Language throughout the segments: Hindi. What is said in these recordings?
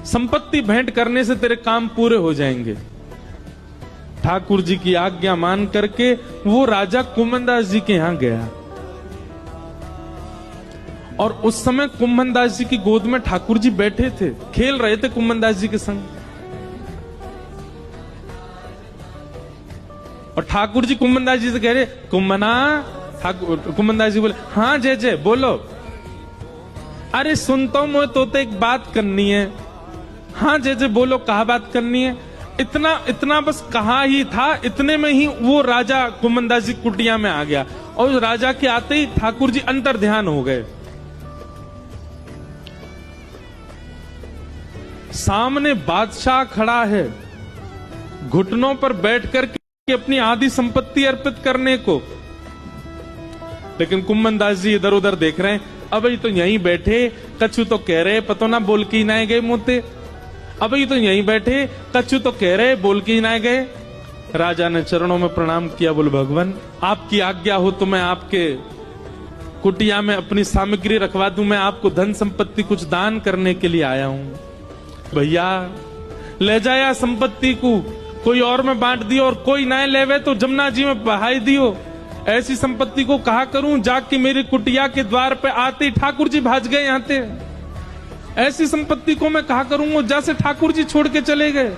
संपत्ति भेंट करने से तेरे काम पूरे हो जाएंगे। ठाकुर जी की आज्ञा मान करके वो राजा कुम्भनदास जी के यहां गया और उस समय कुम्भनदास जी की गोद में ठाकुर जी बैठे थे, खेल रहे थे कुम्भनदास जी के संग। और ठाकुर जी कुम्भनदास जी से कह रहे, कुम्भना। कुम्भनदास जी बोले, हाँ जय जय बोलो। अरे सुनता हूं मैं तो एक बात करनी है। हाँ जय जय बोलो, कहा बात करनी है? इतना बस कहा ही था, इतने में ही वो राजा कुम्भनदास जी कुटिया में आ गया और उस राजा के आते ही ठाकुर जी अंतर ध्यान हो गए। सामने बादशाह खड़ा है, घुटनों पर बैठ करके अपनी आधी संपत्ति अर्पित करने को, लेकिन कुम्भनदास जी इधर उधर देख रहे हैं। अब ये तो यहीं बैठे, कछु तो कह रहे, पतो ना बोल के ही ना गए मुंहते। अब ये तो यहीं बैठे, कछु तो कह रहे, बोल के ही ना गए। राजा ने चरणों में प्रणाम किया, बोले भगवान आपकी आज्ञा हो तो मैं आपके कुटिया में अपनी सामग्री रखवा दूं, मैं आपको धन संपत्ति कुछ दान करने के लिए आया हूं। भैया ले जाया संपत्ति को, कोई और में बांट दियो, और कोई ना लेवे तो जमुना जी में बहाई दियो। ऐसी संपत्ति को कहा करूं, जाके मेरी कुटिया के द्वार पे आते ही ठाकुर जी भाज गए यहाँ से। ऐसी संपत्ति को मैं कहा करूंगा, जैसे ठाकुर जी छोड़ के चले गए।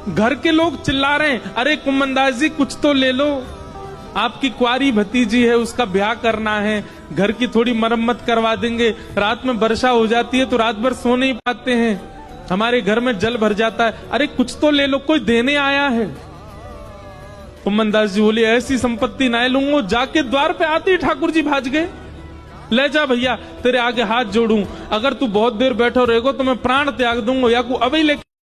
घर के लोग चिल्ला रहे हैं, अरे कुम्भनदास जी कुछ तो ले लो, आपकी कुंवारी भतीजी है, उसका ब्याह करना है, घर की थोड़ी मरम्मत करवा देंगे। रात में वर्षा हो जाती है तो रात भर सो नहीं पाते हैं, हमारे घर में जल भर जाता है, अरे कुछ तो ले लो, कोई देने आया है। कुम्भनदास जी बोले, ऐसी संपत्ति ना लूंगा। जाके द्वार पे आते ही ठाकुर जी भाज गए। ले जा भैया, तेरे आगे हाथ जोड़ूं, अगर तू बहुत देर बैठो रहेगो तो मैं प्राण त्याग दूंगा, या को अभी लेके